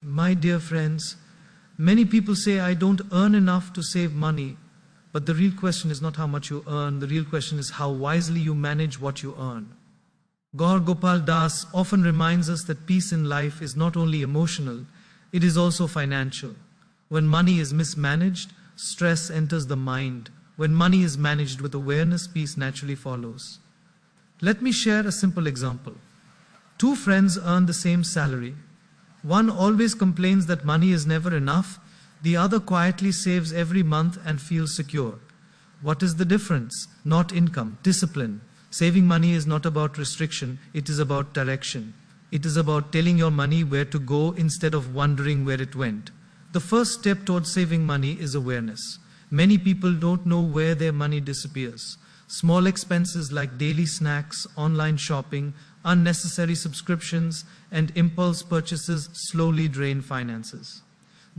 My dear friends, many people say I don't earn enough to save money, but the real question is not how much you earn, the real question is how wisely you manage what you earn. Gaur Gopal Das often reminds us that peace in life is not only emotional, it is also financial. When money is mismanaged, stress enters the mind. When money is managed with awareness, peace naturally follows. Let me share a simple example. Two friends earn the same salary. One always complains that money is never enough. The other quietly saves every month and feels secure. What is the difference? Not income, discipline. Saving money is not about restriction, it is about direction. It is about telling your money where to go instead of wondering where it went. The first step towards saving money is awareness. Many people don't know where their money disappears. Small expenses like daily snacks, online shopping, unnecessary subscriptions, and impulse purchases slowly drain finances.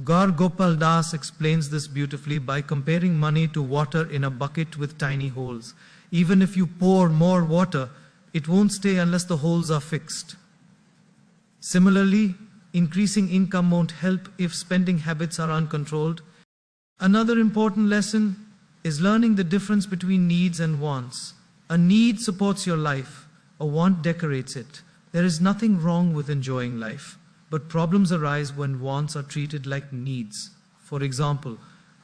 Gaur Gopal Das explains this beautifully by comparing money to water in a bucket with tiny holes. Even if you pour more water, it won't stay unless the holes are fixed. Similarly, increasing income won't help if spending habits are uncontrolled. Another important lesson is learning the difference between needs and wants. A need supports your life, a want decorates it. There is nothing wrong with enjoying life, but problems arise when wants are treated like needs. For example,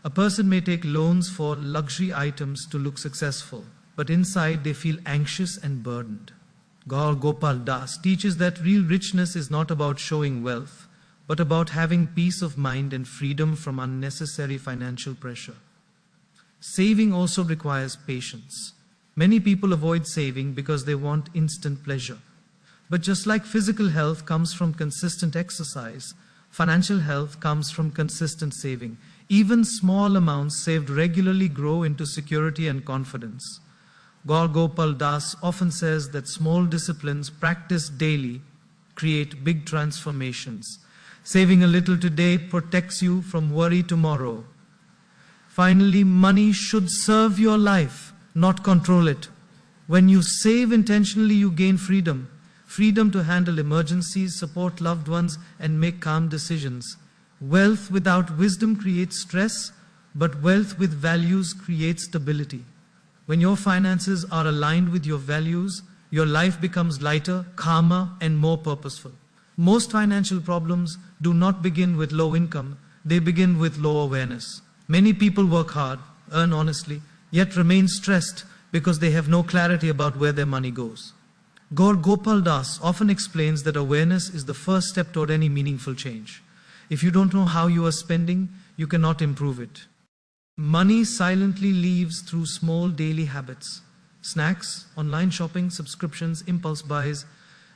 a person may take loans for luxury items to look successful, but inside they feel anxious and burdened. Gaur Gopal Das teaches that real richness is not about showing wealth, but about having peace of mind and freedom from unnecessary financial pressure. Saving also requires patience. Many people avoid saving because they want instant pleasure. But just like physical health comes from consistent exercise, financial health comes from consistent saving. Even small amounts saved regularly grow into security and confidence. Gaur Gopal Das often says that small disciplines practiced daily create big transformations. Saving a little today protects you from worry tomorrow. Finally, money should serve your life, not control it. When you save intentionally, you gain freedom. Freedom to handle emergencies, support loved ones, and make calm decisions. Wealth without wisdom creates stress, but wealth with values creates stability. When your finances are aligned with your values, your life becomes lighter, calmer, and more purposeful. Most financial problems do not begin with low income, they begin with low awareness. Many people work hard, earn honestly, yet remain stressed because they have no clarity about where their money goes. Gaur Gopal Das often explains that awareness is the first step toward any meaningful change. If you don't know how you are spending, you cannot improve it. Money silently leaves through small daily habits. Snacks, online shopping, subscriptions, impulse buys,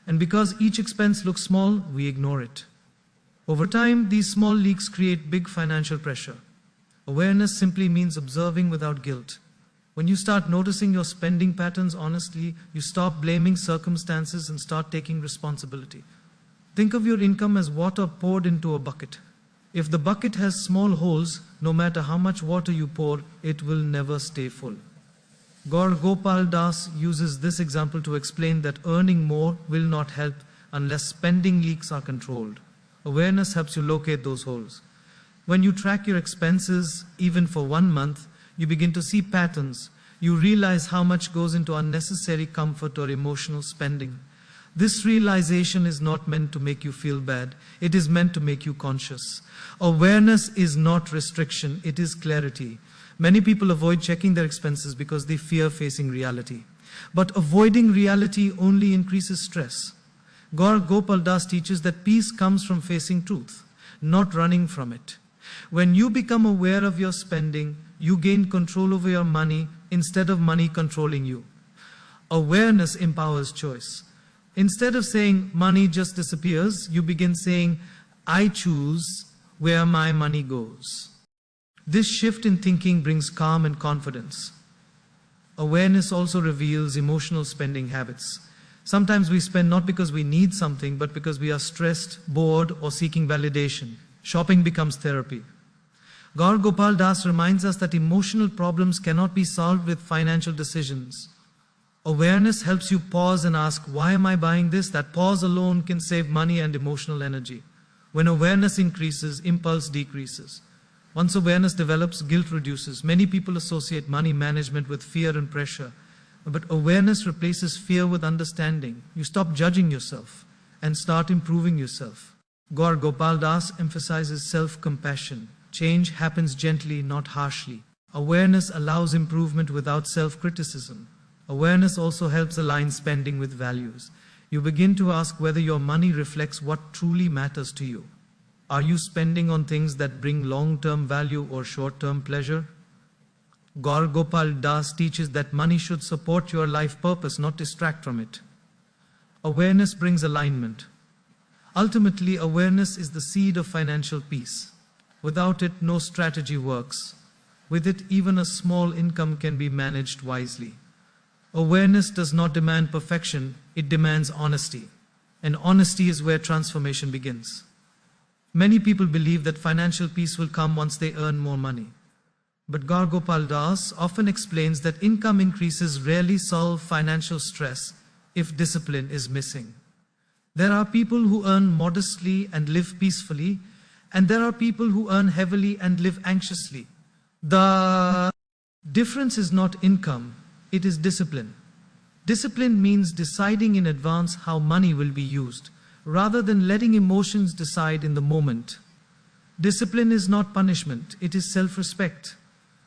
and because each expense looks small, we ignore it. Over time, these small leaks create big financial pressure. Awareness simply means observing without guilt. When you start noticing your spending patterns honestly, you stop blaming circumstances and start taking responsibility. Think of your income as water poured into a bucket. If the bucket has small holes, no matter how much water you pour, it will never stay full. Gaur Gopal Das uses this example to explain that earning more will not help unless spending leaks are controlled. Awareness helps you locate those holes. When you track your expenses, even for 1 month, you begin to see patterns. You realize how much goes into unnecessary comfort or emotional spending. This realization is not meant to make you feel bad. It is meant to make you conscious. Awareness is not restriction, it is clarity. Many people avoid checking their expenses because they fear facing reality. But avoiding reality only increases stress. Gaur Gopal Das teaches that peace comes from facing truth, not running from it. When you become aware of your spending, you gain control over your money instead of money controlling you. Awareness empowers choice. Instead of saying money just disappears, you begin saying, I choose where my money goes. This shift in thinking brings calm and confidence. Awareness also reveals emotional spending habits. Sometimes we spend not because we need something, but because we are stressed, bored, or seeking validation. Shopping becomes therapy. Gaur Gopal Das reminds us that emotional problems cannot be solved with financial decisions. Awareness helps you pause and ask, why am I buying this? That pause alone can save money and emotional energy. When awareness increases, impulse decreases. Once awareness develops, guilt reduces. Many people associate money management with fear and pressure. But awareness replaces fear with understanding. You stop judging yourself and start improving yourself. Gaur Gopal Das emphasizes self-compassion. Change happens gently, not harshly. Awareness allows improvement without self-criticism. Awareness also helps align spending with values. You begin to ask whether your money reflects what truly matters to you. Are you spending on things that bring long-term value or short-term pleasure? Gaur Gopal Das teaches that money should support your life purpose, not distract from it. Awareness brings alignment. Ultimately, awareness is the seed of financial peace. Without it, no strategy works. With it, even a small income can be managed wisely. Awareness does not demand perfection, it demands honesty. And honesty is where transformation begins. Many people believe that financial peace will come once they earn more money. But Gaur Gopal Das often explains that income increases rarely solve financial stress if discipline is missing. There are people who earn modestly and live peacefully, and there are people who earn heavily and live anxiously. The difference is not income, it is discipline. Discipline means deciding in advance how money will be used, rather than letting emotions decide in the moment. Discipline is not punishment, it is self-respect.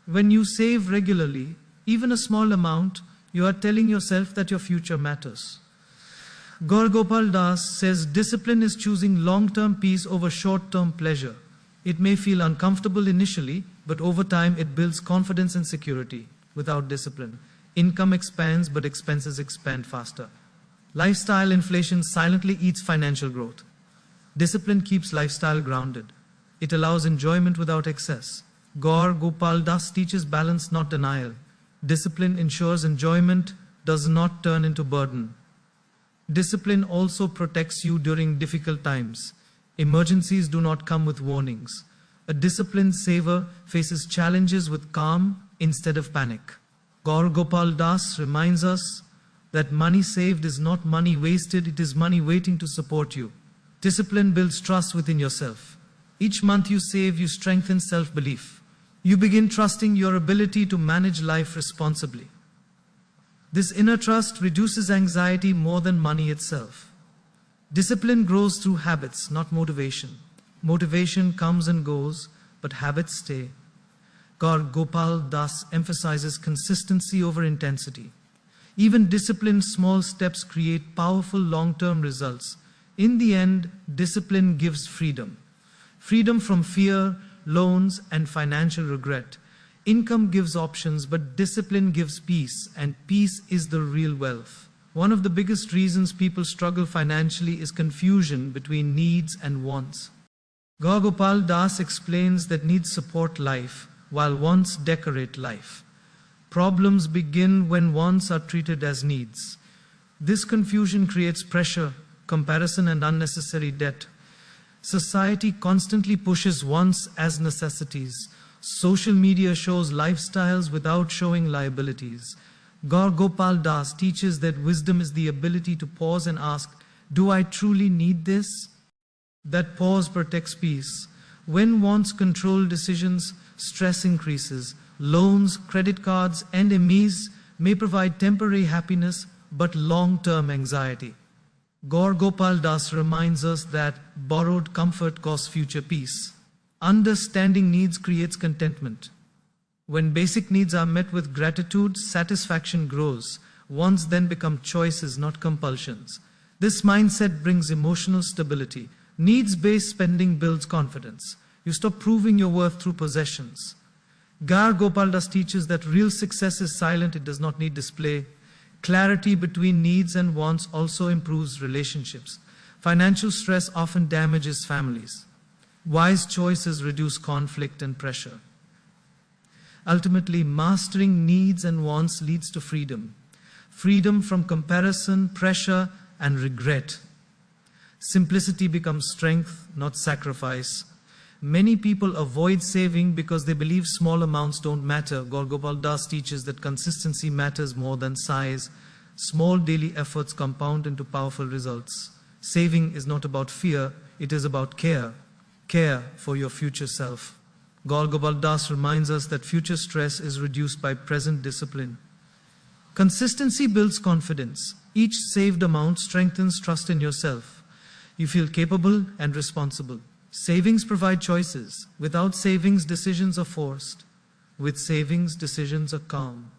When you save regularly, even a small amount, you are telling yourself that your future matters. Gaur Gopal Das says discipline is choosing long-term peace over short-term pleasure. It may feel uncomfortable initially, but over time it builds confidence and security. Without discipline, income expands, but expenses expand faster. Lifestyle inflation silently eats financial growth. Discipline keeps lifestyle grounded. It allows enjoyment without excess. Gaur Gopal Das teaches balance, not denial. Discipline ensures enjoyment does not turn into burden. Discipline also protects you during difficult times. Emergencies do not come with warnings. A disciplined saver faces challenges with calm instead of panic. Gaur Gopal Das reminds us that money saved is not money wasted, it is money waiting to support you. Discipline builds trust within yourself. Each month you save, you strengthen self-belief. You begin trusting your ability to manage life responsibly. This inner trust reduces anxiety more than money itself. Discipline grows through habits, not motivation. Motivation comes and goes, but habits stay. Gaur Gopal Das emphasizes consistency over intensity. Even disciplined small steps create powerful long-term results. In the end, discipline gives freedom. Freedom from fear, loans, and financial regret. Income gives options, but discipline gives peace, and peace is the real wealth. One of the biggest reasons people struggle financially is confusion between needs and wants. Gaur Gopal Das explains that needs support life, while wants decorate life. Problems begin when wants are treated as needs. This confusion creates pressure, comparison, and unnecessary debt. Society constantly pushes wants as necessities. Social media shows lifestyles without showing liabilities. Gaur Gopal Das teaches that wisdom is the ability to pause and ask, do I truly need this? That pause protects peace. When wants control decisions, stress increases. Loans, credit cards, and MEs may provide temporary happiness, but long-term anxiety. Gaur Gopal Das reminds us that borrowed comfort costs future peace. Understanding needs creates contentment. When basic needs are met with gratitude, satisfaction grows. Wants then become choices, not compulsions. This mindset brings emotional stability. Needs-based spending builds confidence. You stop proving your worth through possessions. Gaur Gopal Das teaches that real success is silent, it does not need display. Clarity between needs and wants also improves relationships. Financial stress often damages families. Wise choices reduce conflict and pressure. Ultimately, mastering needs and wants leads to freedom. Freedom from comparison, pressure, and regret. Simplicity becomes strength, not sacrifice. Many people avoid saving because they believe small amounts don't matter. Gaur Gopal Das teaches that consistency matters more than size. Small daily efforts compound into powerful results. Saving is not about fear, it is about care. care for your future self. Gaur Gopal Das reminds us that future stress is reduced by present discipline. Consistency builds confidence. Each saved amount strengthens trust in yourself. You feel capable and responsible. Savings provide choices. Without savings, decisions are forced. With savings, decisions are calm.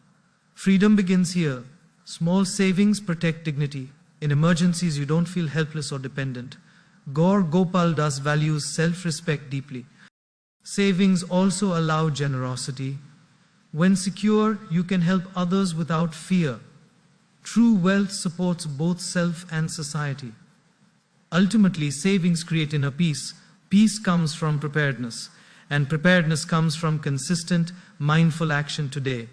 Freedom begins here. Small savings protect dignity. In emergencies, you don't feel helpless or dependent. Gaur Gopal Das values self-respect deeply. Savings also allow generosity. When secure, you can help others without fear. True wealth supports both self and society. Ultimately, savings create inner peace. Peace comes from preparedness, and preparedness comes from consistent, mindful action today.